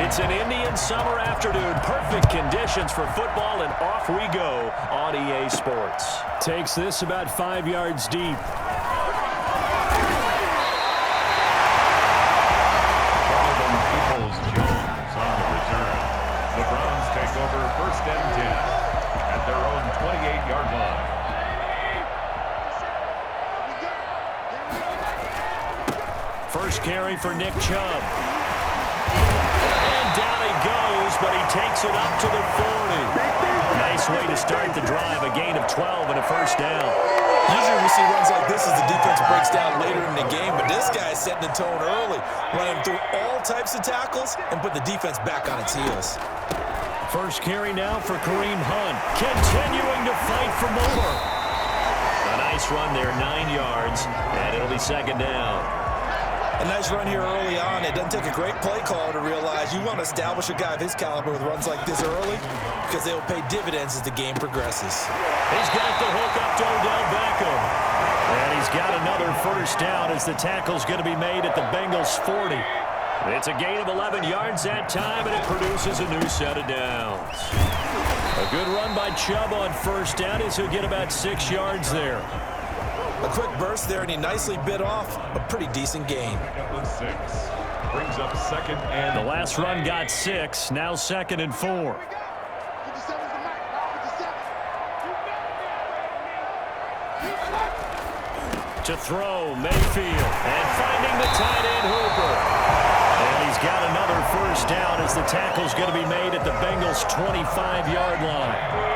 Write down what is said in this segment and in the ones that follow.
It's an Indian summer afternoon. Perfect conditions for football, and off we go on EA Sports. Takes this about 5 yards deep. The Browns take over 1st and 10 at their own 28-yard line. First carry for Nick Chubb. And down he goes, but he takes it up to the 40. Nice way to start the drive, a gain of 12 and a first down. Usually we see runs like this as the defense breaks down later in the game, but this guy is setting the tone early, running through all types of tackles and put the defense back on its heels. First carry now for Kareem Hunt, continuing to fight for more. A nice run there, 9 yards, and it'll be second down. A nice run here early on. It doesn't take a great play caller to realize you want to establish a guy of his caliber with runs like this early because they will pay dividends as the game progresses. He's got the hook up to Odell Beckham. And he's got another first down as the tackle's going to be made at the Bengals 40. It's a gain of 11 yards that time, and it produces a new set of downs. A good run by Chubb on first down as he'll get about 6 yards there. A quick burst there, and he nicely bit off a pretty decent gain. 6 brings up 2nd and... The last run got 6, now 2nd and 4. To throw, Mayfield, and finding the tight end Hooper. And he's got another first down as the tackle's going to be made at the Bengals' 25-yard line.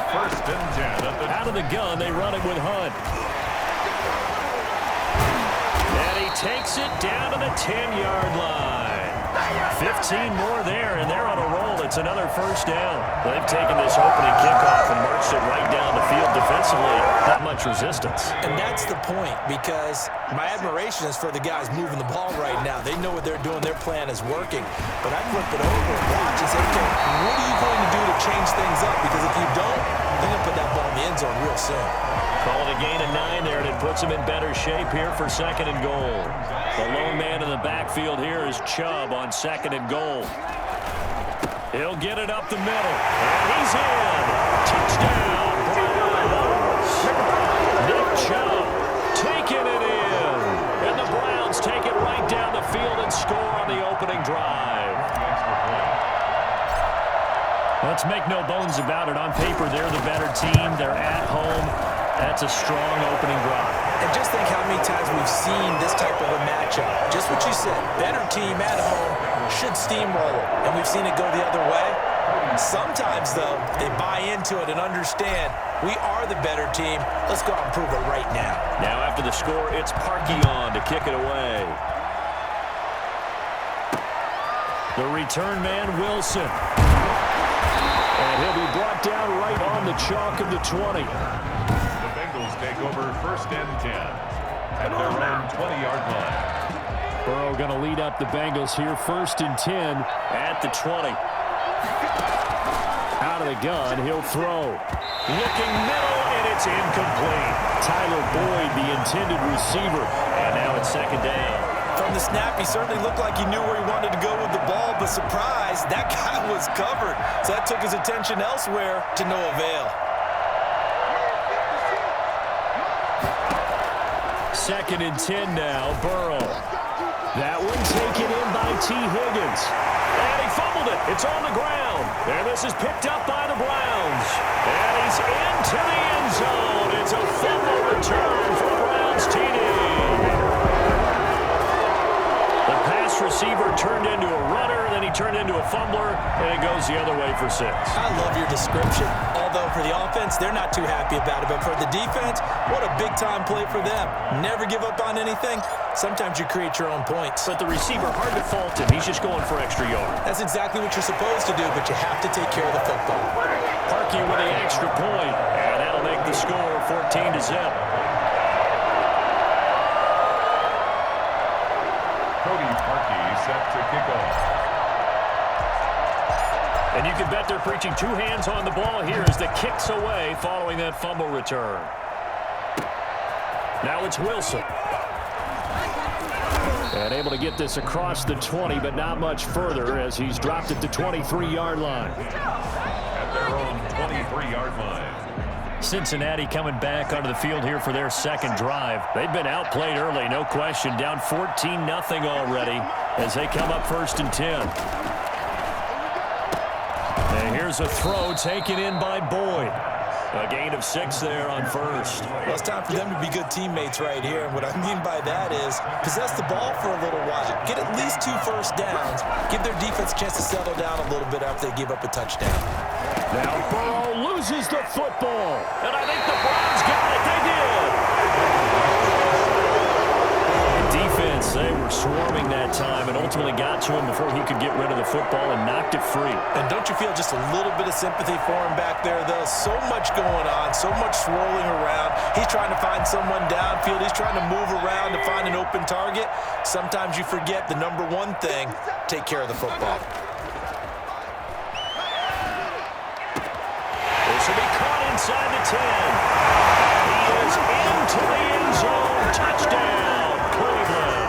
1st and 10. Out of the gun, they run it with Hunt. And he takes it down to the 10-yard line. 15 more there, and they're on a roll. It's another first down. They've taken this opening kickoff and marched it right down the field defensively. Not much resistance. And that's the point, because my admiration is for the guys moving the ball right now. They know what they're doing. Their plan is working. But I flip it over and watch and say, okay, what are you going to do to change things up? Because if you don't, they're going to put that ball in the end zone real soon. Call it a gain of 9 there, and it puts him in better shape here for 2nd and goal. The lone man in the backfield here is Chubb on 2nd and goal. He'll get it up the middle, and he's in. Touchdown, Browns. Nick Chubb taking it in. And the Browns take it right down the field and score on the opening drive. Let's make no bones about it. On paper, they're the better team. They're at home. That's a strong opening drive. And just think how many times we've seen this type of a matchup. Just what you said, better team at home should steamroll, and we've seen it go the other way. Sometimes, though, they buy into it and understand we are the better team. Let's go out and prove it right now. Now after the score, it's Parkey on to kick it away. The return man, Wilson. And he'll be brought down right on the chalk of the 20. The Bengals take over 1st and 10 at their own 20-yard line. Burrow going to lead up the Bengals here, 1st and 10 at the 20. Out of the gun, he'll throw. Looking middle, and it's incomplete. Tyler Boyd, the intended receiver, and now it's 2nd down. From the snap, he certainly looked like he knew where he wanted to go with the ball, but surprise, that guy was covered. So that took his attention elsewhere to no avail. 2nd and 10 now, Burrow. That one taken in by T. Higgins. And he fumbled it. It's on the ground. And this is picked up by the Browns. And he's into the end zone. It's a fumble return for the Browns TD. The pass receiver turned into a runner, then he turned into a fumbler, and it goes the other way for 6. I love your description. Although for the offense, they're not too happy about it. But for the defense, what a big-time play for them. Never give up on anything. Sometimes you create your own points. But the receiver, hard to fault him. He's just going for extra yards. That's exactly what you're supposed to do, but you have to take care of the football. Parkey with the extra point, and that'll make the score 14-0. Cody Parkey set to kick off. And you can bet they're preaching 2 hands on the ball here as the kick's away following that fumble return. Now it's Wilson. And able to get this across the 20, but not much further as he's dropped it to 23-yard line. At their own 23-yard line. Cincinnati coming back onto the field here for their second drive. They've been outplayed early, no question. Down 14-0 already as they come up 1st and 10. And here's a throw taken in by Boyd. A gain of 6 there on 1st. Well, it's time for them to be good teammates right here. And what I mean by that is possess the ball for a little while. Get at least 2 first downs. Give their defense a chance to settle down a little bit after they give up a touchdown. Now Burrow loses the football. And I think the Browns got it. They did. Defense, they were swarming that time and ultimately got to him before he could get rid of the football and knocked it free. And don't you feel just a little bit of sympathy for him back there, though? So much going on, so much swirling around. He's trying to find someone downfield. He's trying to move around to find an open target. Sometimes you forget the number one thing, take care of the football. This will be caught inside the 10. He is into the end zone. Touchdown, Cleveland.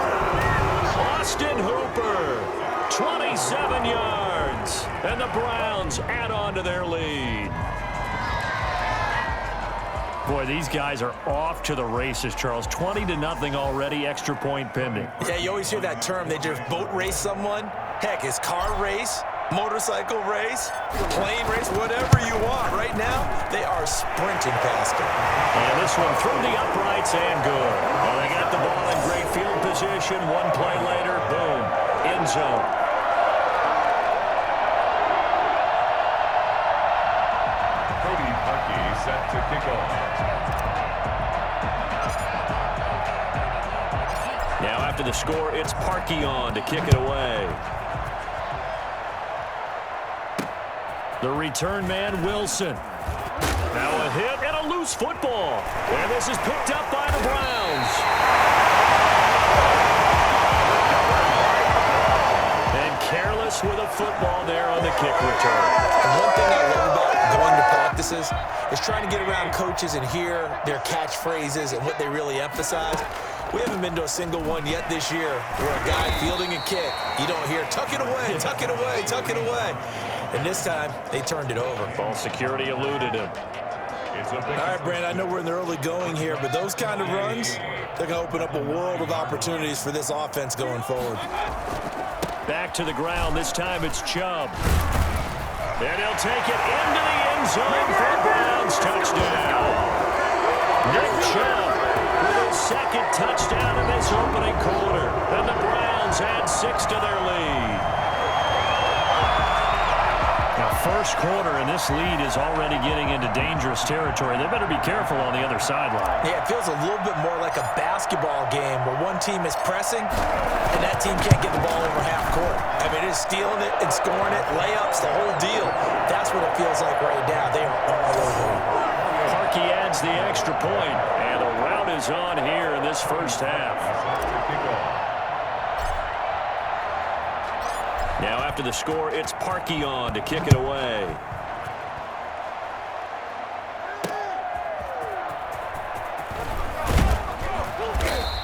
Austin Hooper, 27 yards. And the Browns add on to their lead. Boy, these guys are off to the races, Charles. 20-0 already, extra point pending. Yeah, you always hear that term. They just boat race someone. Heck, it's car race, motorcycle race, plane race, whatever you want. Right now, they are sprinting past it. And this one through the uprights and good. Well, they got the ball in great field position. One play later, boom, end zone. Set to kick off. Now after the score, it's Parkey on to kick it away. The return man, Wilson. Now a hit and a loose football. And this is picked up by the Browns. And careless with a football there on the kick return. And one thing I love about going to practices is trying to get around coaches and hear their catchphrases and what they really emphasize. We haven't been to a single one yet this year where a guy fielding a kick, you don't hear, tuck it away, tuck it away, tuck it away. And this time, they turned it over. Ball security eluded him. All right, Brand, I know we're in the early going here, but those kind of runs, they're going to open up a world of opportunities for this offense going forward. Back to the ground. This time it's Chubb. And he'll take it into the end zone for a Browns touchdown. Nick Chubb with his second touchdown in this opening quarter. And the Browns add 6 to their lead. Now, first quarter, and this lead is already getting into dangerous territory. They better be careful on the other sideline. Yeah, it feels a little bit more like a basketball game where one team is pressing and that team can't get the ball over half court. I mean, it's stealing it and scoring it, layups, the whole deal. That's what it feels like right now. They are all over it. Parkey adds the extra point, and the rout is on here in this first half. Now after the score, it's Parkey on to kick it away.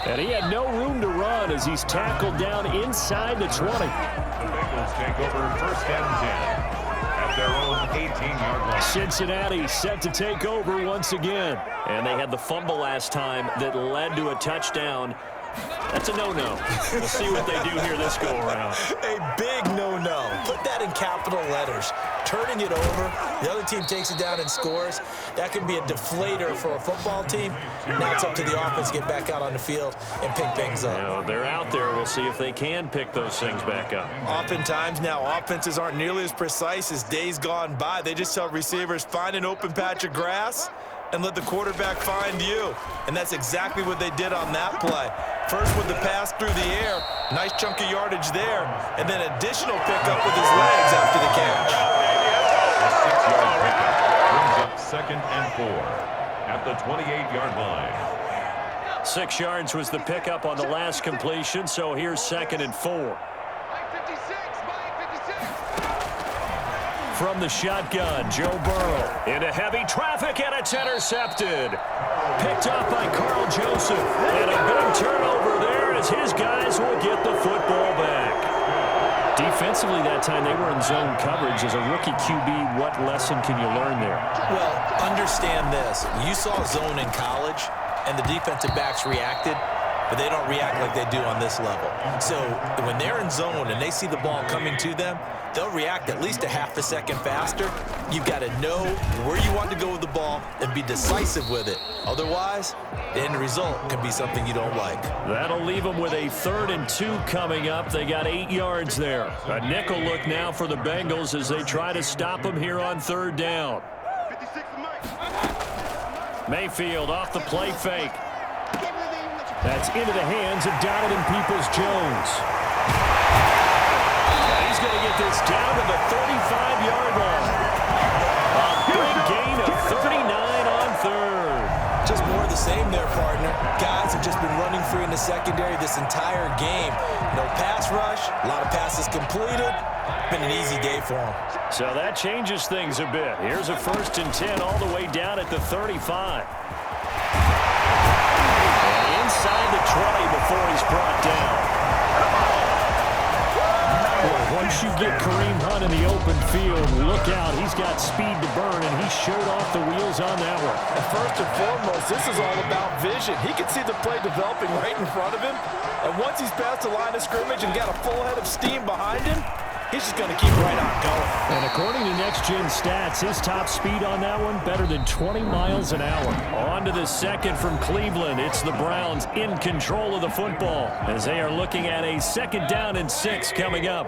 And he had no room to run as he's tackled down inside the 20. The Bengals take over first and 10 at their own 18-yard line. Cincinnati set to take over once again. And they had the fumble last time that led to a touchdown. That's a no-no. We'll see what they do here this go-around. A big no-no. Put that in capital letters. Turning it over, the other team takes it down and scores. That can be a deflator for a football team. Now it's up to the offense to get back out on the field and pick things up. You know, they're out there. We'll see if they can pick those things back up. Oftentimes now, offenses aren't nearly as precise as days gone by. They just tell receivers, find an open patch of grass and let the quarterback find you. And that's exactly what they did on that play. First with the pass through the air, nice chunk of yardage there, and then additional pickup with his legs after the catch. A 6-yard pickup brings up 2nd and 4 at the 28-yard line. 6 yards was the pickup on the last completion, so here's 2nd and 4. From the shotgun, Joe Burrow into heavy traffic, and it's intercepted. Picked up by Carl Joseph. And a big turnover there as as his guys will get the football back. Defensively that time, they were in zone coverage. As a rookie QB, what lesson can you learn there? Well, understand this. You saw zone in college, and the defensive backs reacted, but they don't react like they do on this level. So when they're in zone and they see the ball coming to them, they'll react at least a half a second faster. You've got to know where you want to go with the ball and be decisive with it. Otherwise, the end result can be something you don't like. That'll leave them with a 3rd and 2 coming up. They got 8 yards there. A nickel look now for the Bengals as they try to stop them here on 3rd down. Mayfield off the play fake. That's into the hands of Donovan Peoples-Jones. He's going to get this down to the 35-yard line. A big gain of 39 on 3rd. Just more of the same there, partner. Guys have just been running free in the secondary this entire game. No pass rush, a lot of passes completed. Been an easy day for them. So that changes things a bit. Here's a 1st and 10 all the way down at the 35. Inside the 20 before he's brought down. Well, once you get Kareem Hunt in the open field, look out. He's got speed to burn, and he showed off the wheels on that one. And first and foremost, this is all about vision. He can see the play developing right in front of him. And once he's past the line of scrimmage and got a full head of steam behind him, he's just going to keep right on going. And according to Next Gen Stats, his top speed on that one, better than 20 miles an hour. On to the 2nd from Cleveland. It's the Browns in control of the football as they are looking at a 2nd down and 6 coming up.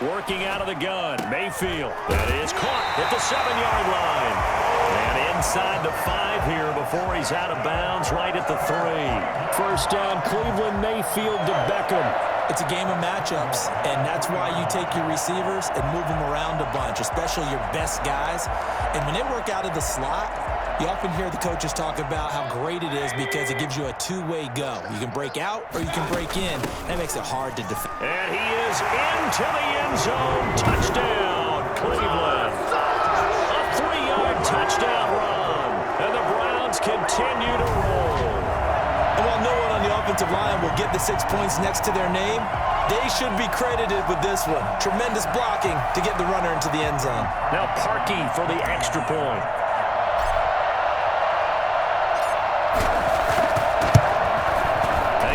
Working out of the gun, Mayfield. That is caught at the 7-yard line. And inside the 5 here before he's out of bounds right at the 3. 1st down, Cleveland, Mayfield to Beckham. It's a game of matchups, and that's why you take your receivers and move them around a bunch, especially your best guys. And when they work out of the slot, you often hear the coaches talk about how great it is because it gives you a two-way go. You can break out or you can break in. That makes it hard to defend. And he is into the end zone. Touchdown, Cleveland. A 3-yard touchdown run. And the Browns continue to roll. And while no one on the offensive line will get the 6 points next to their name, they should be credited with this one. Tremendous blocking to get the runner into the end zone. Now Parkey for the extra point.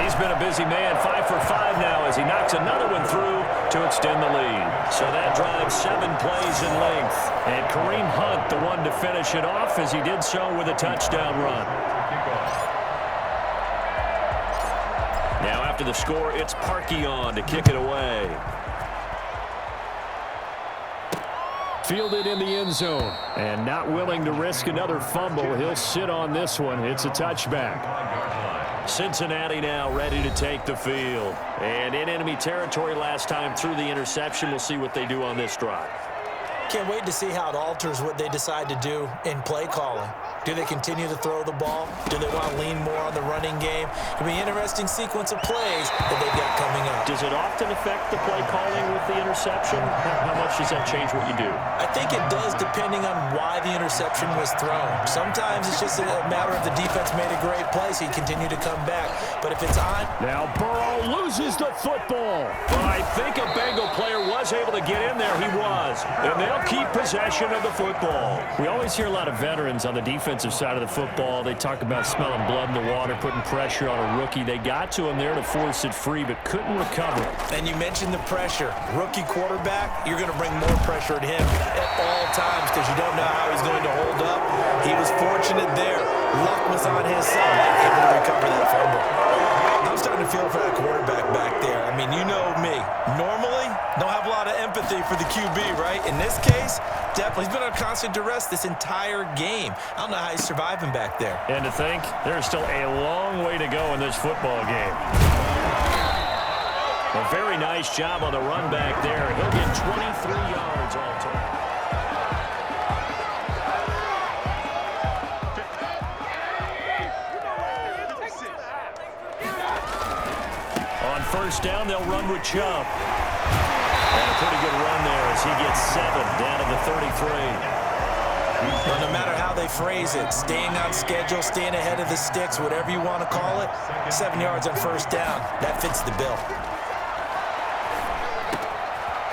He's been a busy man, 5 for 5 now as he knocks another one through to extend the lead. So that drives 7 plays in length. And Kareem Hunt, the one to finish it off as he did so with a touchdown run. Now after the score, it's Parkey on to kick it away. Fielded in the end zone. And not willing to risk another fumble. He'll sit on this one. It's a touchback. Cincinnati now ready to take the field. And in enemy territory last time through the interception. We'll see what they do on this drive. Can't wait to see how it alters what they decide to do in play calling. Do they continue to throw the ball? Do they want to lean more on the running game? It'll be an interesting sequence of plays that they've got coming up. Does it often affect the play calling with the interception? How much does that change what you do? I think it does depending on why the interception was thrown. Sometimes it's just a matter of the defense made a great play, so you continue to come back. But if it's on... Now Burrow loses the football. But I think a Bengal player was able to get in there. He was. And they'll keep possession of the football. We always hear a lot of veterans on the defensive side of the football. They talk about smelling blood in the water, putting pressure on a rookie. They got to him there to force it free, but couldn't recover. And you mentioned the pressure. Rookie quarterback, you're going to bring more pressure at him at all times because you don't know how he's going to hold up. He was fortunate there. Luck was on his side, able to recover that fumble. I'm starting to feel for that quarterback back there. I mean, you know me. Normally, don't have a lot of empathy for the QB, right? In this case, definitely. He's been under constant duress this entire game. I don't know how he's surviving back there. And to think, there's still a long way to go in this football game. A very nice job on the run back there. He'll get 23 yards all total. On first down, they'll run with Chubb. And a pretty good run there as he gets 7 down to the 33. But no matter how they phrase it, staying on schedule, staying ahead of the sticks, whatever you want to call it, 7 yards on first down, that fits the bill.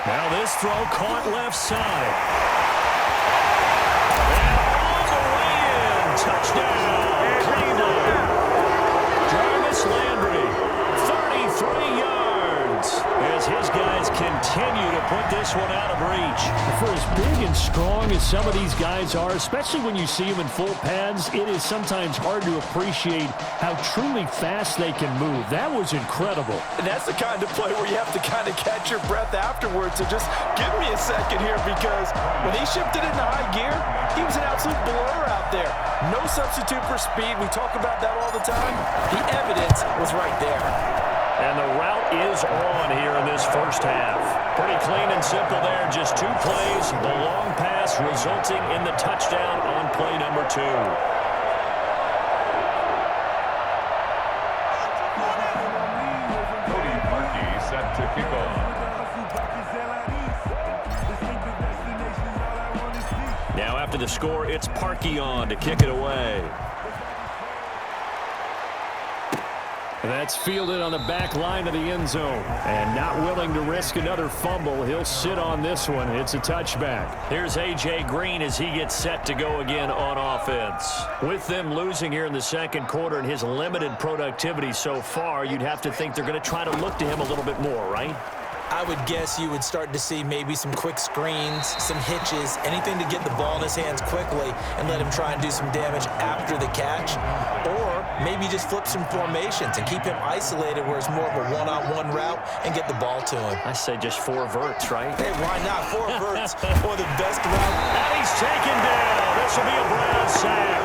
Now this throw caught left side. And all the way in. Touchdown, Cleveland. Jarvis Landry, 33 yards, as his guys continue to put this one out of reach. For as big and strong as some of these guys are, especially when you see them in full pads, it is sometimes hard to appreciate how truly fast they can move. That was incredible. And that's the kind of play where you have to kind of catch your breath afterwards. So just give me a second here, because when he shifted into high gear, he was an absolute blur out there. No substitute for speed. We talk about that all the time. The evidence was right there. And the route is on here in this first half. Pretty clean and simple there. Just 2 plays. The long pass resulting in the touchdown on play number 2. Cody Parkey set to kick off. Now after the score, it's Parkey on to kick it away. That's fielded on the back line of the end zone. And not willing to risk another fumble, he'll sit on this one. It's a touchback. Here's A.J. Green as he gets set to go again on offense. With them losing here in the second quarter and his limited productivity so far, you'd have to think they're going to try to look to him a little bit more, right? I would guess you would start to see maybe some quick screens, some hitches, anything to get the ball in his hands quickly and let him try and do some damage after the catch. Or maybe just flip some formations and keep him isolated where it's more of a one-on-one route and get the ball to him. I say just 4 verts, right? Hey, why not? 4 verts or the best route. And he's taken down. This will be a Brown sack.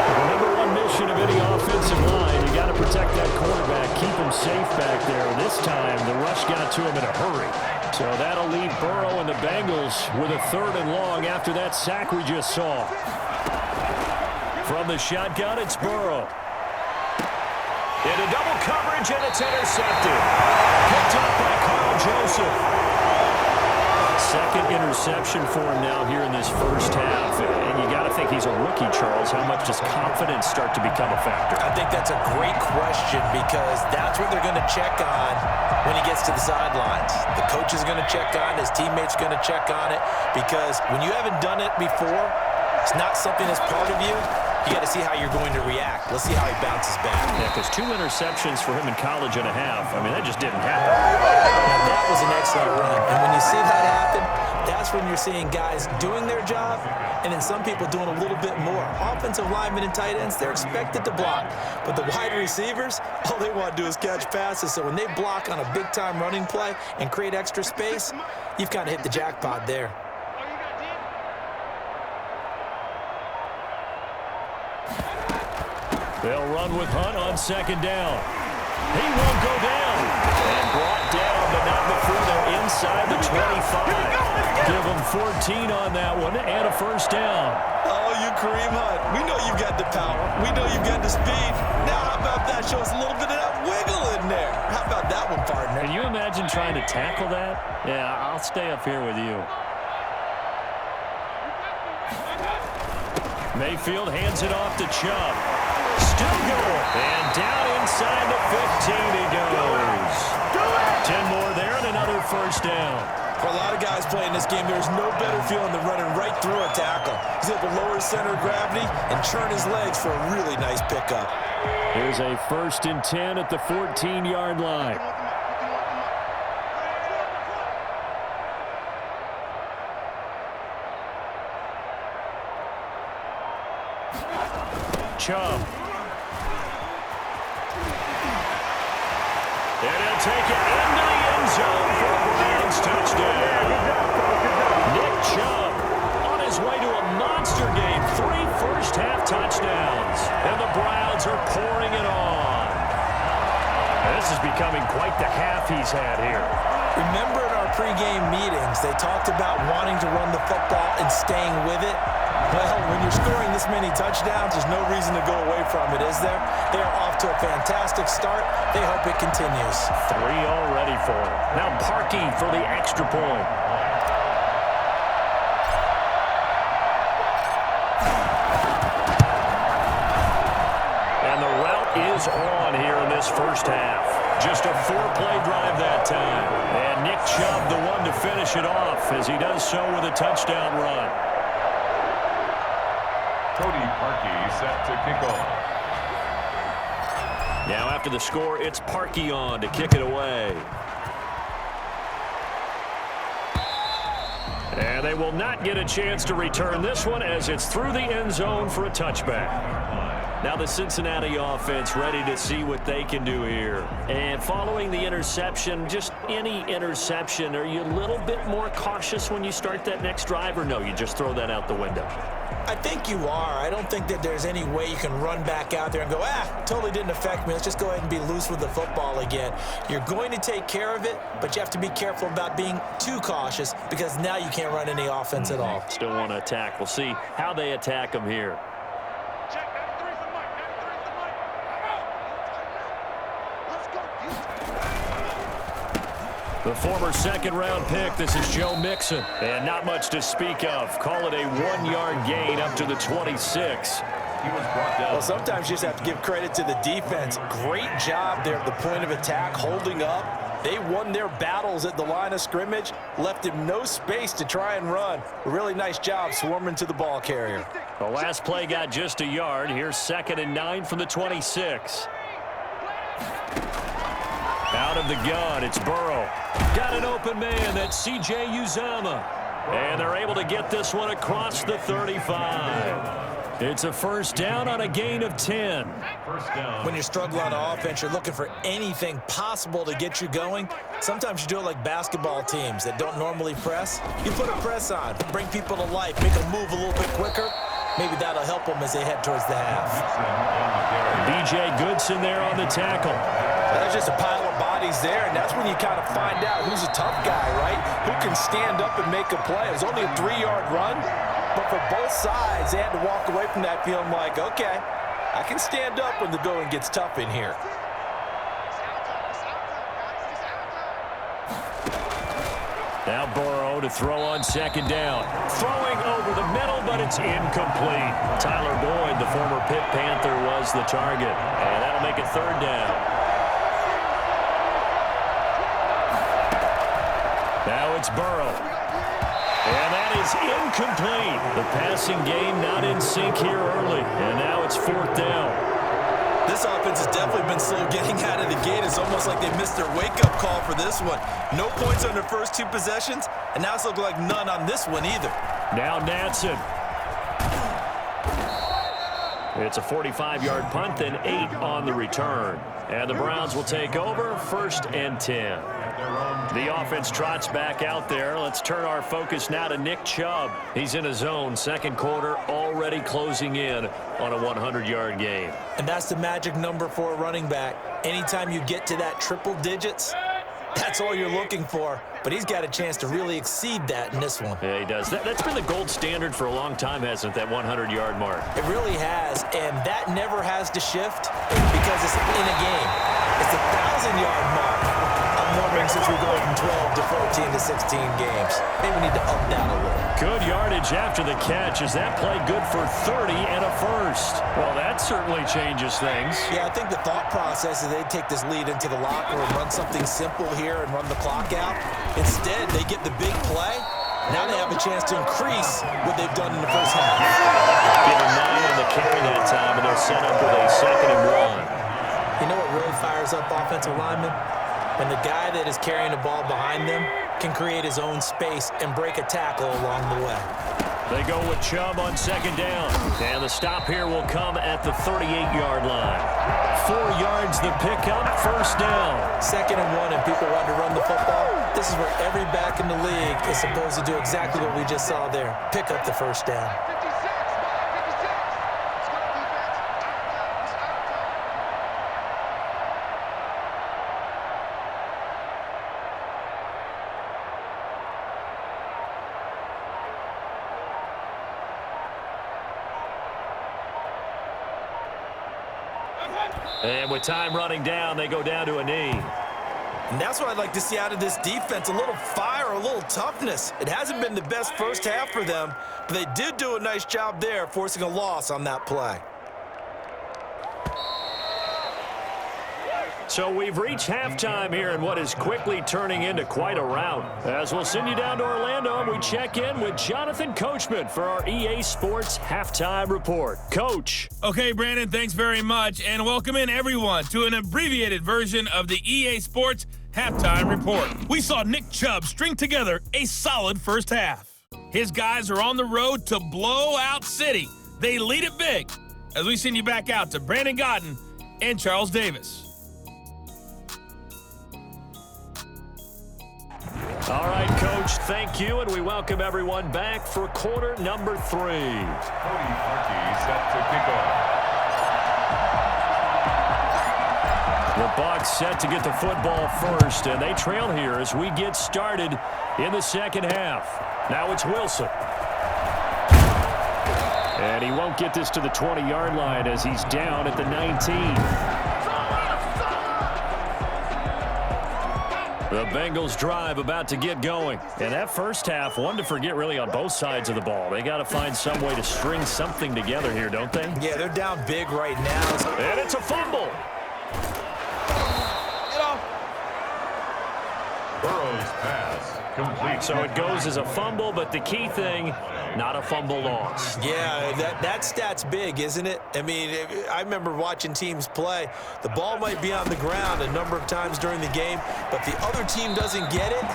The number one mission of any offensive line, you got to protect that quarterback, keep him safe back there. This time, the rush got to him in a hurry. So that'll leave Burrow and the Bengals with a 3rd and long after that sack we just saw. From the shotgun, it's Burrow. Into double coverage, and it's intercepted. Picked up by Carl Joseph. Second interception for him now here in this first half. And you got to think he's a rookie, Charles. How much does confidence start to become a factor? I think that's a great question, because that's what they're going to check on when he gets to the sidelines. The coach is going to check on, his teammates are going to check on it, because when you haven't done it before, it's not something that's part of you. You got to see how you're going to react. Let's see how he bounces back. Yeah, because 2 interceptions for him in college and a half. I mean, that just didn't happen. Now, that was an excellent run. And when you see that happen, that's when you're seeing guys doing their job and then some people doing a little bit more. Offensive linemen and tight ends, they're expected to block. But the wide receivers, all they want to do is catch passes. So when they block on a big-time running play and create extra space, you've kind of hit the jackpot there. They'll run with Hunt on 2nd down. He won't go down. And brought down, but not before they're inside the 25. Give them 14 on that one and a 1st down. Oh, you Kareem Hunt. We know you've got the power. We know you've got the speed. Now how about that? Show us a little bit of that wiggle in there. How about that one, partner? Can you imagine trying to tackle that? Yeah, I'll stay up here with you. Mayfield hands it off to Chubb. Still going. And down inside the 15 he goes. 10 more there and another 1st down. For a lot of guys playing this game, there's no better feeling than running right through a tackle. He's able to lower his center of gravity and churn his legs for a really nice pickup. Here's a 1st and 10 at the 14-yard line. Chubb. And he'll take it into the end zone for a Browns touchdown. Nick Chubb on his way to a monster game. 3 first-half touchdowns. And the Browns are pouring it on. This is becoming quite the half he's had here. Remember in our pregame meetings, they talked about wanting to run the football and staying with it? Well, when you're scoring this many touchdowns, there's no reason to go away from it, is there? They are off to a fantastic start. They hope it continues. 3 already for him. Now Parkey for the extra point. us on here in this first half. Just a 4-play drive that time. And Nick Chubb, the one to finish it off, as he does so with a touchdown run. Cody Parkey set to kick off. Now after the score, it's Parkey on to kick it away. And they will not get a chance to return this one as it's through the end zone for a touchback. Now the Cincinnati offense ready to see what they can do here. And following the interception, just any interception, are you a little bit more cautious when you start that next drive, or no, you just throw that out the window? I think you are. I don't think that there's any way you can run back out there and go, totally didn't affect me. Let's just go ahead and be loose with the football again. You're going to take care of it, but you have to be careful about being too cautious because now you can't run any offense at all. Still want to attack. We'll see how they attack them here. The former second-round pick, this is Joe Mixon. And not much to speak of. Call it a 1-yard gain up to the 26. He was brought down. Well, sometimes you just have to give credit to the defense. Great job there at the point of attack, holding up. They won their battles at the line of scrimmage, left him no space to try and run. A really nice job swarming to the ball carrier. The last play got just a yard. Here's 2nd and 9 from the 26. Out of the gun, it's Burrow. Got an open man, that's C.J. Uzomah. And they're able to get this one across the 35. It's a first down on a gain of 10. First down. When you're struggling on offense, you're looking for anything possible to get you going. Sometimes you do it like basketball teams that don't normally press. You put a press on, bring people to life, make them move a little bit quicker. Maybe that'll help them as they head towards the half. B.J. Goodson there on the tackle. That's just a pile of bodies there, and that's when you kind of find out who's a tough guy, right? Who can stand up and make a play. It was only a 3-yard run, but for both sides, they had to walk away from that feeling like, okay, I can stand up when the going gets tough in here. Now Burrow to throw on 2nd down. Throwing over the middle, but it's incomplete. Tyler Boyd, the former Pitt Panther, was the target. And that'll make it 3rd down. Now it's Burrow. And that is incomplete. The passing game not in sync here early. And now it's 4th down. This offense has definitely been slow getting out of the gate. It's almost like they missed their wake-up call for this one. No points on their first 2 possessions, and now it's looking like none on this one either. Now Natson. It's a 45-yard punt, then 8 on the return. And the Browns will take over, 1st and 10. The offense trots back out there. Let's turn our focus now to Nick Chubb. He's in his zone, 2nd quarter, already closing in on a 100-yard game. And that's the magic number for a running back. Anytime you get to that triple digits, that's all you're looking for. But he's got a chance to really exceed that in this one. Yeah, he does. That's been the gold standard for a long time, hasn't it, that 100-yard mark? It really has, and that never has to shift because it's in a game. It's the 1,000-yard mark. I'm wondering, since we're going from 12 to 14 to 16 games, maybe we need to up that a little. Good yardage after the catch. Is that play good for 30 and a first? Well, that certainly changes things. Yeah, I think the thought process is they take this lead into the locker room, run something simple here and run the clock out. Instead, they get the big play. Now they have a chance to increase what they've done in the first half. Give them 9 on the carry that time, and they're set up with a 2nd and 1. You know what really fires up offensive linemen? When the guy that is carrying the ball behind them can create his own space and break a tackle along the way. They go with Chubb on 2nd down. And the stop here will come at the 38-yard line. 4 yards the pickup, 1st down. 2nd and 1, and people want to run the football. This is where every back in the league is supposed to do exactly what we just saw there. Pick up the 1st down. And with time running down, they go down to a knee. And that's what I'd like to see out of this defense, a little fire, a little toughness. It hasn't been the best first half for them, but they did do a nice job there, forcing a loss on that play. So we've reached halftime here in what is quickly turning into quite a rout. As we'll send you down to Orlando, and we check in with Jonathan Coachman for our EA Sports Halftime Report. Coach. Okay, Brandon, thanks very much, and welcome in everyone to an abbreviated version of the EA Sports Halftime Report. We saw Nick Chubb string together a solid first half. His guys are on the road to Blowout City. They lead it big. As we send you back out to Brandon Godden and Charles Davis. All right, Coach, thank you, and we welcome everyone back for quarter number 3. Cody Parkey set to kick off. The Bucs set to get the football first, and they trail here as we get started in the second half. Now it's Wilson. And he won't get this to the 20-yard line as he's down at the 19. The Bengals drive about to get going. And that first half, one to forget really on both sides of the ball. They got to find some way to string something together here, don't they? Yeah, they're down big right now. And it's a fumble. Burrow's pass complete. So it goes as a fumble, but the key thing, not a fumble loss. Yeah, that stat's big, isn't it? I mean, I remember watching teams play. The ball might be on the ground a number of times during the game, but the other team doesn't get it.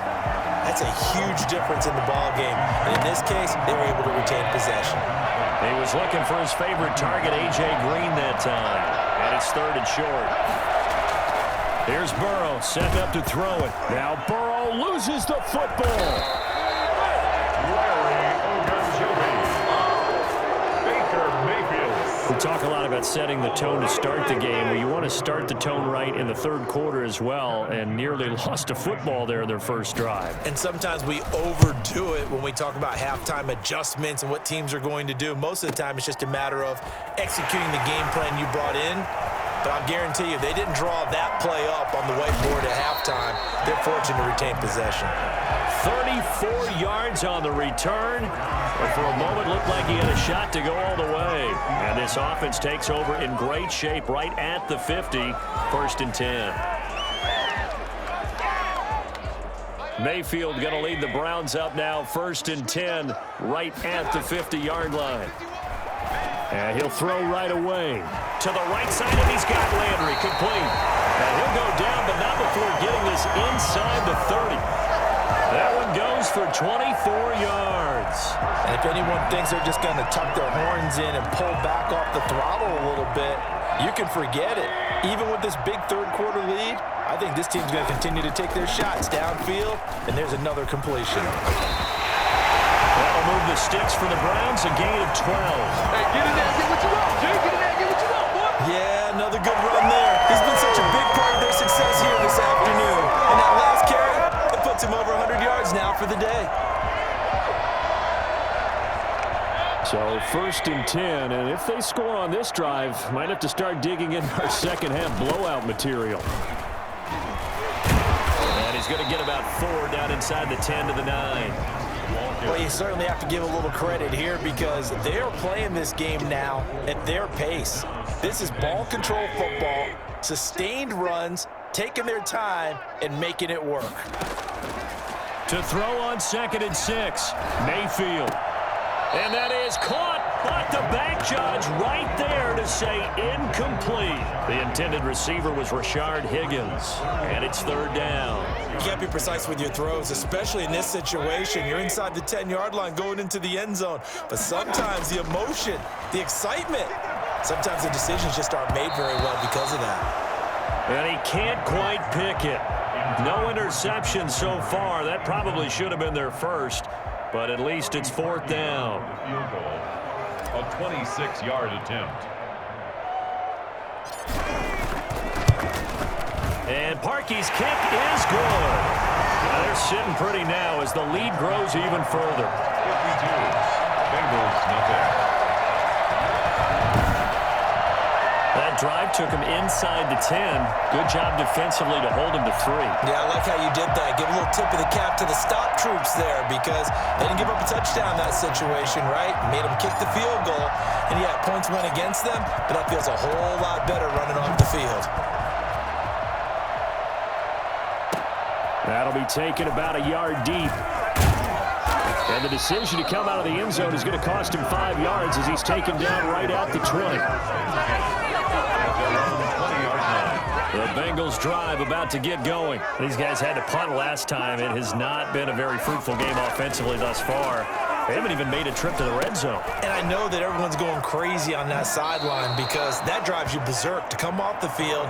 That's a huge difference in the ball game. And in this case, they were able to retain possession. He was looking for his favorite target, A.J. Green, that time. And it's 3rd and short. Here's Burrow setting up to throw it. Now Burrow loses the football. We talk a lot about setting the tone to start the game. Well, you want to start the tone right in the third quarter as well, and nearly lost a football there in their first drive. And sometimes we overdo it when we talk about halftime adjustments and what teams are going to do. Most of the time, it's just a matter of executing the game plan you brought in. But I'll guarantee you, if they didn't draw that play up on the whiteboard at halftime, they're fortunate to retain possession. 34 yards on the return. But for a moment, looked like he had a shot to go all the way. And this offense takes over in great shape right at the 50. 1st and 10. Mayfield going to lead the Browns up now. 1st and 10 right at the 50-yard line. And he'll throw right away. To the right side, and he's got Landry complete. And he'll go down, but not before getting this inside the 30. That one goes for 24 yards. And if anyone thinks they're just going to tuck their horns in and pull back off the throttle a little bit, you can forget it. Even with this big third quarter lead, I think this team's going to continue to take their shots downfield, and there's another completion. That'll move the sticks for the Browns, a gain of 12. Hey, get in there, get what you want, Jay. Get in there, get what you want, boy. Yeah, another good run there. He's been such a big part of their success here this afternoon. And that last carry, it puts him over 100 yards now for the day. So 1st and 10, and if they score on this drive, might have to start digging in our second half blowout material. And he's going to get about 4 down inside the 10 to the 9. Well, you certainly have to give a little credit here because they are playing this game now at their pace. This is ball control football, sustained runs, taking their time, and making it work. To throw on 2nd and 6, Mayfield. And that is caught, but the back judge right there to say incomplete. The intended receiver was Rashard Higgins, and it's 3rd down. You can't be precise with your throws, especially in this situation. You're inside the 10-yard line going into the end zone. But sometimes the emotion, the excitement, sometimes the decisions just aren't made very well because of that. And he can't quite pick it. No interception so far. That probably should have been their first, but at least it's 4th down. Field goal, a 26-yard attempt. And Parkey's kick is good. Now they're sitting pretty now as the lead grows even further. 52. Bengals nothing. That drive took him inside the 10. Good job defensively to hold him to 3. Yeah, I like how you did that. Give a little tip of the cap to the stop troops there because they didn't give up a touchdown in that situation, right? Made them kick the field goal. And yeah, points went against them, but that feels a whole lot better running off the field. That'll be taken about a yard deep. And the decision to come out of the end zone is going to cost him 5 yards as he's taken down right at the 20. The Bengals drive about to get going. These guys had to punt last time. It has not been a very fruitful game offensively thus far. They haven't even made a trip to the red zone. And I know that everyone's going crazy on that sideline because that drives you berserk to come off the field,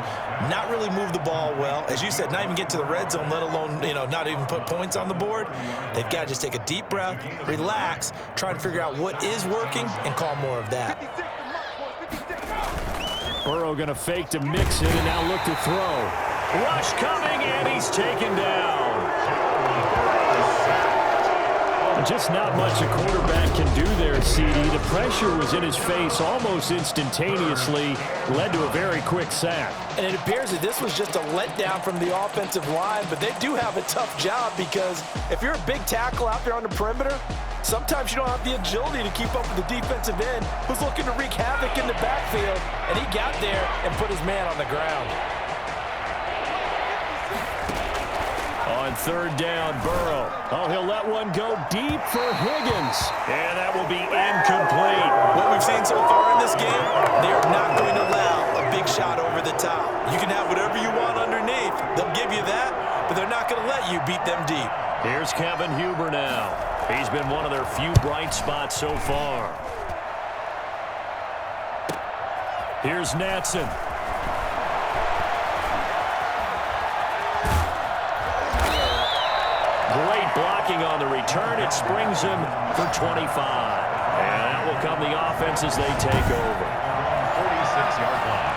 not really move the ball well. As you said, not even get to the red zone, let alone, not even put points on the board. They've got to just take a deep breath, relax, try and figure out what is working and call more of that. Burrow going to fake to mix it and now look to throw. Rush coming and he's taken down. Just not much a quarterback can do there, CD. The pressure was in his face almost instantaneously, led to a very quick sack. And it appears that this was just a letdown from the offensive line, but they do have a tough job because if you're a big tackle out there on the perimeter, sometimes you don't have the agility to keep up with the defensive end who's looking to wreak havoc in the backfield, and he got there and put his man on the ground. On third down, Burrow. Oh, he'll let one go deep for Higgins. And that will be incomplete. What we've seen so far in this game, they're not going to allow a big shot over the top. You can have whatever you want underneath. They'll give you that, but they're not going to let you beat them deep. Here's Kevin Huber now. He's been one of their few bright spots so far. Here's Natson. Great blocking on the return. It springs him for 25. And that will come the offense as they take over. 46-yard line.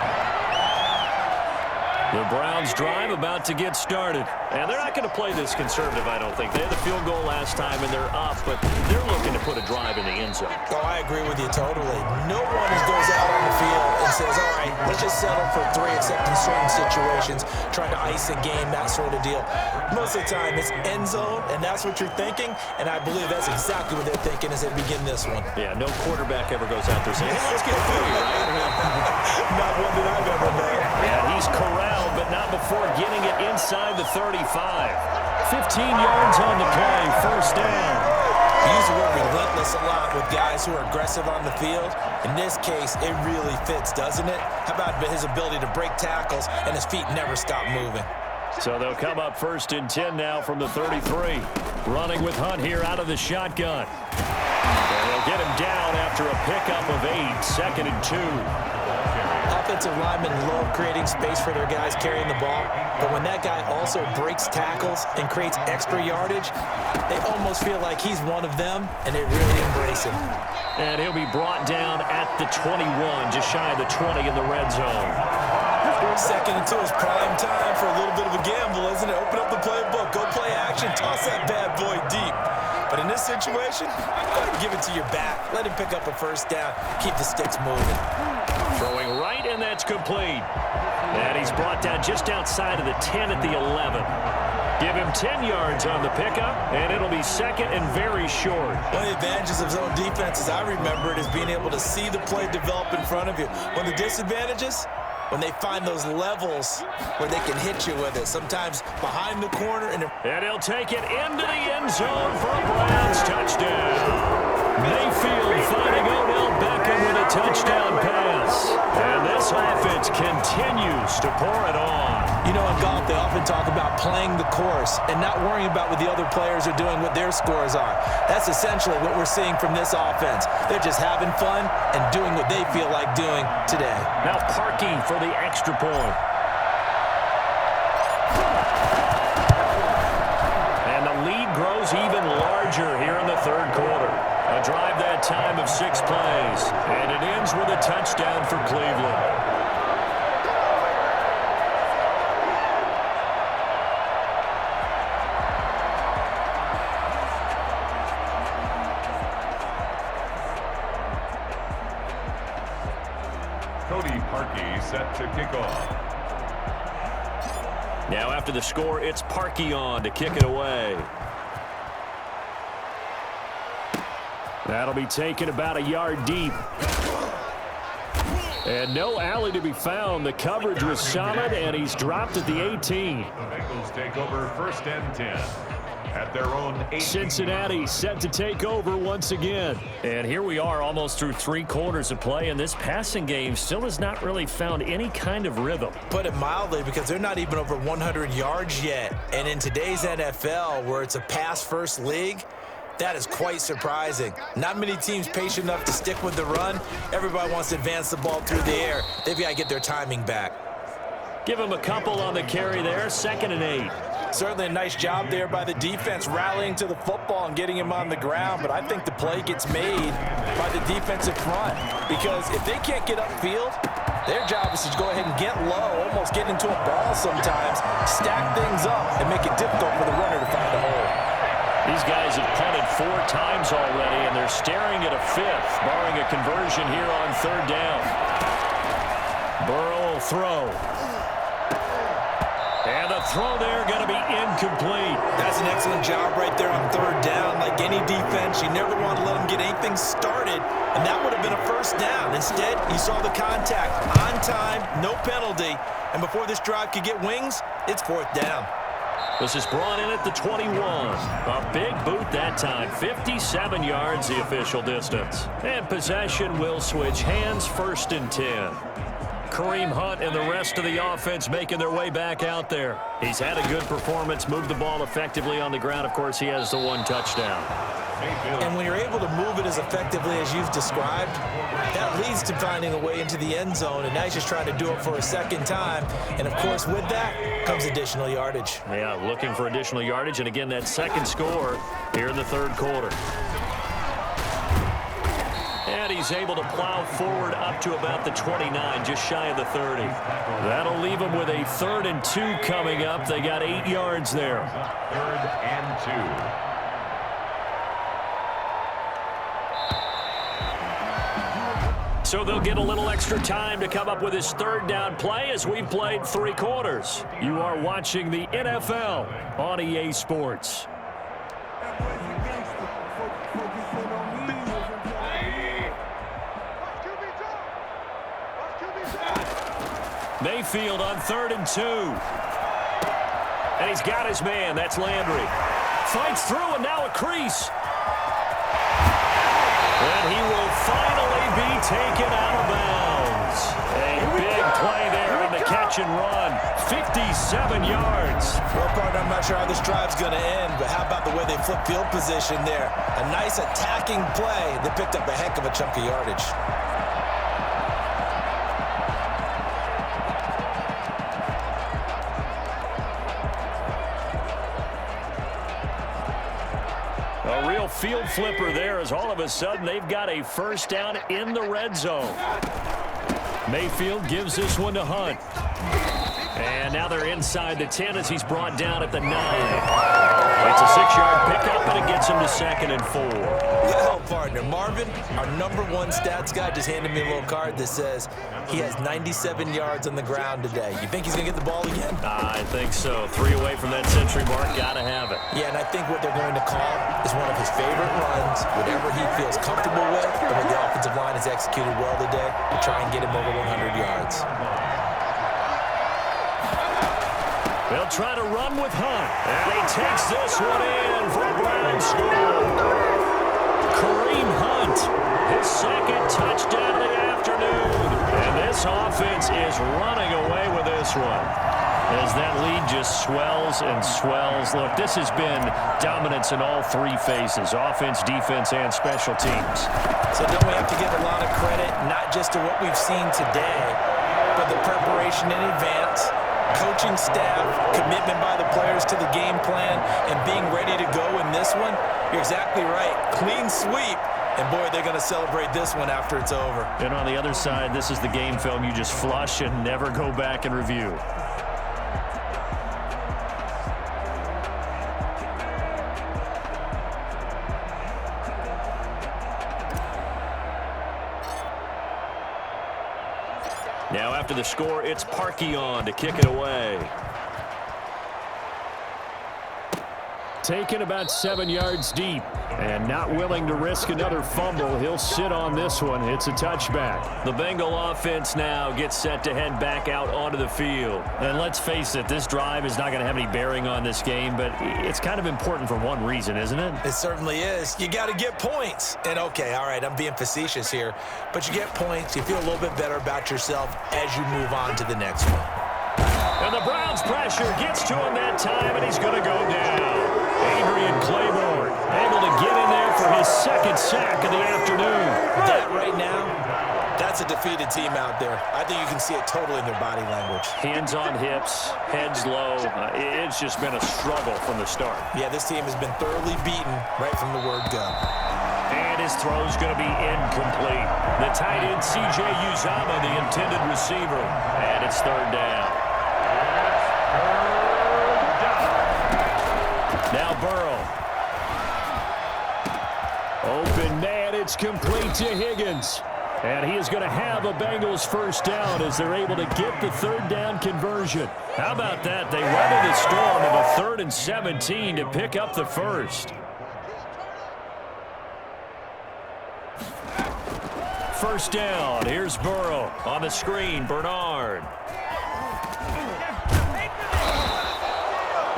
The Browns drive about to get started. And they're not going to play this conservative, I don't think. They had the field goal last time, and they're up, but they're looking to put a drive in the end zone. Oh, I agree with you totally. No one goes out on the field and says, all right, let's just settle for 3, except in certain situations, trying to ice a game, that sort of deal. Most of the time, it's end zone, and that's what you're thinking, and I believe that's exactly what they're thinking as they begin this one. Yeah, no quarterback ever goes out there saying, hey, let's get free, right? Not one that I've ever known. Yeah, he's corralled, but not before getting it inside the 35. 15 yards on the play, first down. We use the word relentless a lot with guys who are aggressive on the field. In this case, it really fits, doesn't it? How about his ability to break tackles and his feet never stop moving? So they'll come up first and 10 now from the 33. Running with Hunt here out of the shotgun. And they'll get him down after a pickup of 8, second and 2. Offensive linemen love creating space for their guys carrying the ball, but when that guy also breaks tackles and creates extra yardage, they almost feel like he's one of them, and they really embrace him. And he'll be brought down at the 21, just shy of the 20 in the red zone. Second and 2 is prime time for a little bit of a gamble, isn't it? Open up the playbook, go play action, toss that bad boy deep. But in this situation, go ahead and give it to your back. Let him pick up a first down. Keep the sticks moving. Throwing right, and that's complete. And he's brought down just outside of the 10 at the 11. Give him 10 yards on the pickup, and it'll be second and very short. One of the advantages of zone defense, as I remember it, is being able to see the play develop in front of you. One of the disadvantages, when they find those levels where they can hit you with it, sometimes behind the corner. And he'll take it into the end zone for a Browns touchdown. Mayfield finding Odell Beckham with a touchdown pass. And this offense continues to pour it on. You know, in golf, they often talk about playing the course and not worrying about what the other players are doing, what their scores are. That's essentially what we're seeing from this offense. They're just having fun and doing what they feel like doing today. Now Parkey for the extra point. And the lead grows even larger here in the third quarter. A drive that time of 6 plays. And it ends with a touchdown for Cleveland. Parkey set to kick off. Now after the score, it's Parkey on to kick it away. That'll be taken about a yard deep. And no alley to be found. The coverage was solid, and he's dropped at the 18. The Bengals take over 1st and 10. At their own 18. Cincinnati set to take over once again. And here we are almost through 3 quarters of play, and this passing game still has not really found any kind of rhythm. Put it mildly, because they're not even over 100 yards yet. And in today's NFL, where it's a pass-first league, that is quite surprising. Not many teams patient enough to stick with the run. Everybody wants to advance the ball through the air. They've got to get their timing back. Give him a couple on the carry there, 2nd and 8. Certainly a nice job there by the defense, rallying to the football and getting him on the ground. But I think the play gets made by the defensive front, because if they can't get upfield, their job is to go ahead and get low, almost get into a ball sometimes, stack things up, and make it difficult for the runner to find a hole. These guys have punted 4 times already, and they're staring at a 5th, barring a conversion here on 3rd down. Burrow will throw. And the throw there going to be incomplete. That's an excellent job right there on 3rd down. Like any defense, you never want to let them get anything started, and that would have been a 1st down. Instead, you saw the contact on time, no penalty, and before this drive could get wings, it's 4th down. This is brought in at the 21. A big boot that time. 57 yards the official distance. And possession will switch hands, 1st and 10. Kareem Hunt and the rest of the offense making their way back out there. He's had a good performance, moved the ball effectively on the ground. Of course, he has the 1 touchdown. And when you're able to move it as effectively as you've described, that leads to finding a way into the end zone, and now he's just trying to do it for a 2nd time. And, of course, with that comes additional yardage. Yeah, looking for additional yardage, and again, that 2nd score here in the 3rd quarter. And he's able to plow forward up to about the 29, just shy of the 30. That'll leave him with a 3rd and 2 coming up. They got 8 yards there. 3rd and 2. So they'll get a little extra time to come up with his 3rd down play as we've played 3 quarters. You are watching the NFL on EA Sports. Mayfield on 3rd and 2. And he's got his man. That's Landry. Fights through, and now a crease. And he will finally be taken out of bounds. A big play there on the catch and run. 57 yards. Well, partner, I'm not sure how this drive's going to end, but how about the way they flip field position there? A nice attacking play that picked up a heck of a chunk of yardage. A real field flipper there, as all of a sudden they've got a 1st down in the red zone. Mayfield gives this one to Hunt. And now they're inside the 10 as he's brought down at the 9. It's a 6-yard pickup, and it gets him to 2nd and 4. Well, partner, Marvin, our #1 stats guy, just handed me a little card that says he has 97 yards on the ground today. You think he's going to get the ball again? I think so. 3 away from that century mark. Got to have it. Yeah, and I think what they're going to call is one of his favorite runs, whatever he feels comfortable with, but when the offensive line has executed well today, to try and get him over 100 yards. They'll try to run with Hunt. And he takes this one in for a Brown score. Kareem Hunt, his 2nd touchdown of the afternoon. And this offense is running away with this one, as that lead just swells and swells. Look, this has been dominance in all 3 phases, offense, defense, and special teams. So don't we have to give a lot of credit, not just to what we've seen today, but the preparation in advance, coaching staff, commitment by the players to the game plan, and being ready to go in this one? You're exactly right. Clean sweep. And, boy, they're going to celebrate this one after it's over. And on the other side, this is the game film you just flush and never go back and review. Now after the score, it's Parkey on to kick it away. taken about 7 yards deep. And not willing to risk another fumble. He'll sit on this one. It's a touchback. The Bengal offense now gets set to head back out onto the field. And let's face it, this drive is not going to have any bearing on this game, but it's kind of important for one reason, isn't it? It certainly is. You got to get points. And, okay, all right, I'm being facetious here, but you get points, you feel a little bit better about yourself as you move on to the next one. And the Browns' pressure gets to him that time, and he's going to go down. Adrian Claiborne able to get in there for his second sack of the afternoon. That right now, that's a defeated team out there. I think you can see it totally in their body language. Hands on hips, heads low. It's just been a struggle from the start. Yeah, this team has been thoroughly beaten right from the word go. And his throw's going to be incomplete. The tight end, C.J. Uzama, the intended receiver. And it's third down. Now Burrow. Open man, it's complete to Higgins. And he is going to have a Bengals first down as they're able to get the third down conversion. How about that? They weather the storm of a 3rd and 17 to pick up the first. First down. Here's Burrow on the screen. Bernard.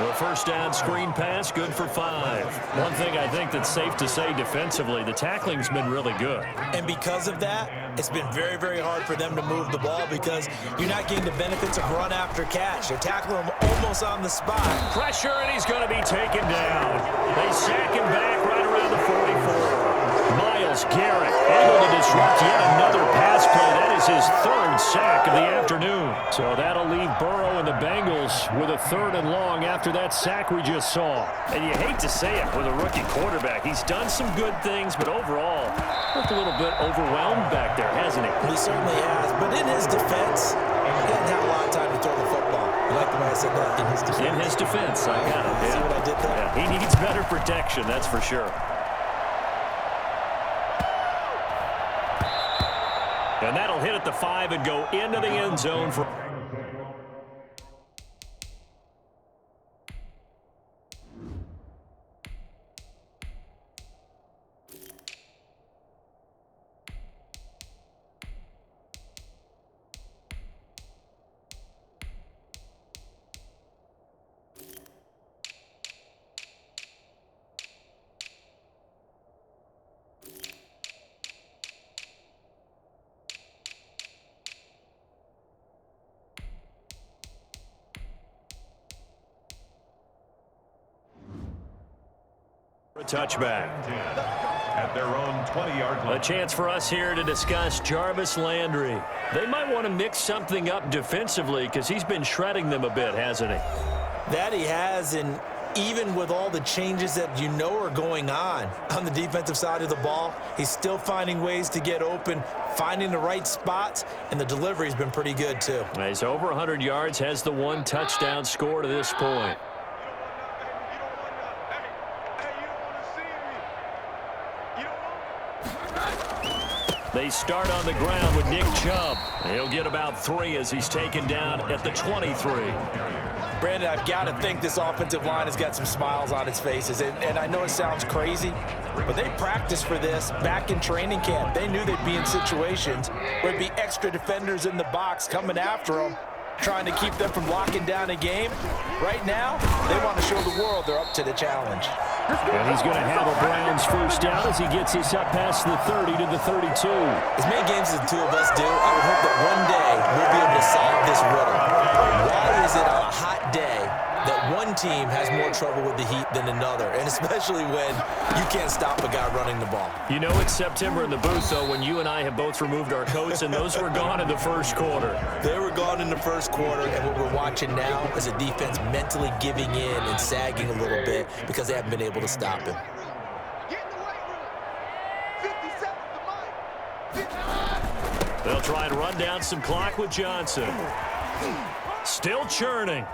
The first down screen pass, good for 5. One thing I think that's safe to say defensively, the tackling's been really good. And because of that, it's been very, very hard for them to move the ball because you're not getting the benefits of run after catch. They're tackling him almost on the spot. Pressure, and he's going to be taken down. They sack him back right around the 44. Myles Garrett able to disrupt yet another pass play. That is his 3rd sack of the afternoon. So that'll leave Burrow and the Bengals with a 3rd and long after that sack we just saw. And you hate to say it with a rookie quarterback. He's done some good things, but overall, looked a little bit overwhelmed back there, hasn't he? He certainly has. But in his defense, he hadn't had a lot of time to throw the football. You like the way I said that? In his defense. In his defense, I got it. See what I did there? Yeah, he needs better protection, that's for sure. And that'll hit at the 5 and go into the end zone for... a touchback. At their own 20-yard line. A chance for us here to discuss Jarvis Landry. They might want to mix something up defensively because he's been shredding them a bit, hasn't he? That he has, and even with all the changes that you know are going on the defensive side of the ball, he's still finding ways to get open, finding the right spots, and the delivery's been pretty good too. He's over 100 yards, has the 1 touchdown score to this point. They start on the ground with Nick Chubb. He'll get about 3 as he's taken down at the 23. Brandon, I've got to think this offensive line has got some smiles on its faces. And I know it sounds crazy, but they practiced for this back in training camp. They knew they'd be in situations where there'd be extra defenders in the box coming after them, trying to keep them from locking down a game. Right now, they want to show the world they're up to the challenge. And he's going to have a Browns first down as he gets us up past the 30 to the 32. As many games as the two of us do, I would hope that one day we'll be able to solve this riddle. Why is it on a hot day that one team has more trouble with the heat than another, and especially when you can't stop a guy running the ball? You know it's September in the booth, though, when you and I have both removed our coats, and those were gone in the first quarter. They were gone in the first quarter, and what we're watching now is a defense mentally giving in and sagging a little bit because they haven't been able to stop him. They'll try and run down some clock with Johnson. Still churning.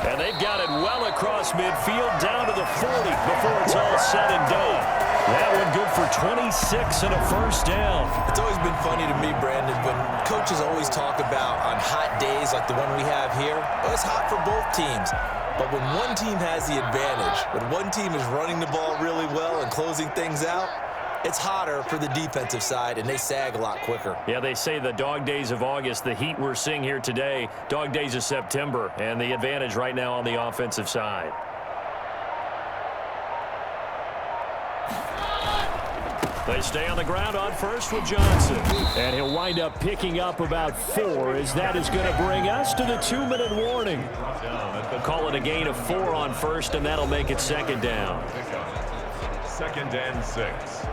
And they've got it well across midfield down to the 40 before it's all said and done. That one good for 26 and a first down. It's always been funny to me, Brandon, when coaches always talk about on hot days like like the one we have here, well, it's hot for both teams. But when one team has the advantage, when one team is running the ball really well and closing things out, it's hotter for the defensive side, and they sag a lot quicker. Yeah, they say the dog days of August, the heat we're seeing here today, dog days of September, and the advantage right now on the offensive side. They stay on the ground on first with Johnson. And he'll wind up picking up about 4, as that is going to bring us to the 2-minute warning. Call it a gain of 4 on first, and that'll make it second down. 2nd and 6.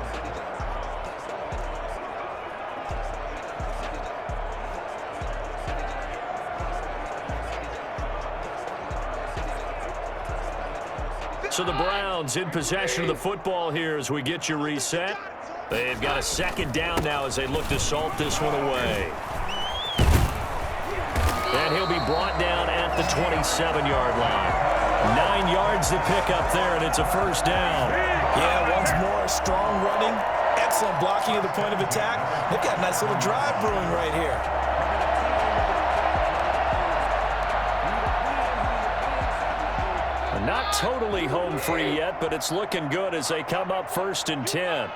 So the Browns in possession of the football here as we get you reset. They've got a second down now as they look to salt this one away. And he'll be brought down at the 27-yard line. 9 yards to pick up there, and it's a first down. Yeah, once more, strong running, excellent blocking at the point of attack. They've got a nice little drive brewing right here. Not totally home free yet, but it's looking good as they come up 1st and 10.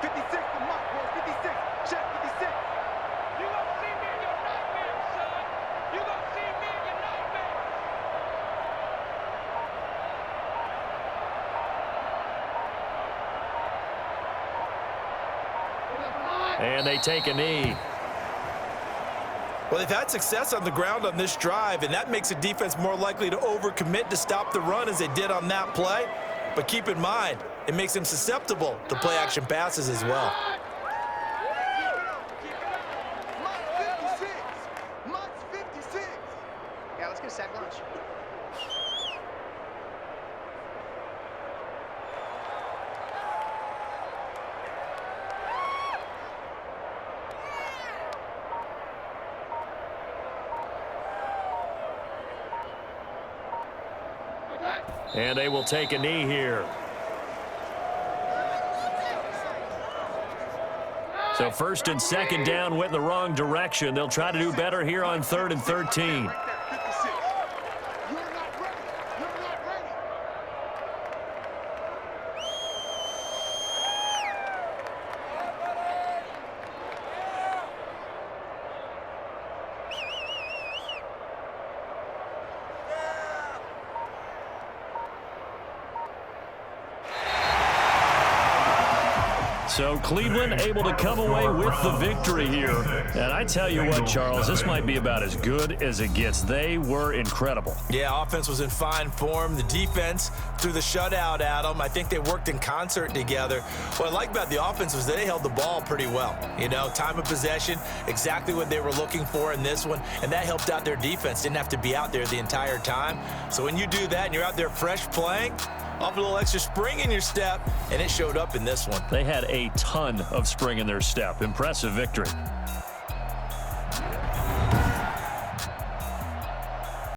56 to Mark, boys. 56. Check 56. You gonna see me in your nightmare, son. You gonna see me in your nightmare. And they take a knee. Well, they've had success on the ground on this drive, and that makes the defense more likely to overcommit to stop the run as they did on that play. But keep in mind, it makes them susceptible to play-action passes as well. Mark 56. Mark 56. Yeah, let's get a sack lunch. And they will take a knee here. So 1st and 2nd down went in the wrong direction. They'll try to do better here on 3rd and 13. Right there, 56. You're not ready. You're not ready. So Cleveland able to come away with the victory here. And I tell you what, Charles, this might be about as good as it gets. They were incredible. Yeah, offense was in fine form. The defense threw the shutout at them. I think they worked in concert together. What I like about the offense was they held the ball pretty well. You know, time of possession, exactly what they were looking for in this one, and that helped out their defense. Didn't have to be out there the entire time. So when you do that and you're out there fresh playing, off a little extra spring in your step, and it showed up in this one. They had a ton of spring in their step. Impressive victory.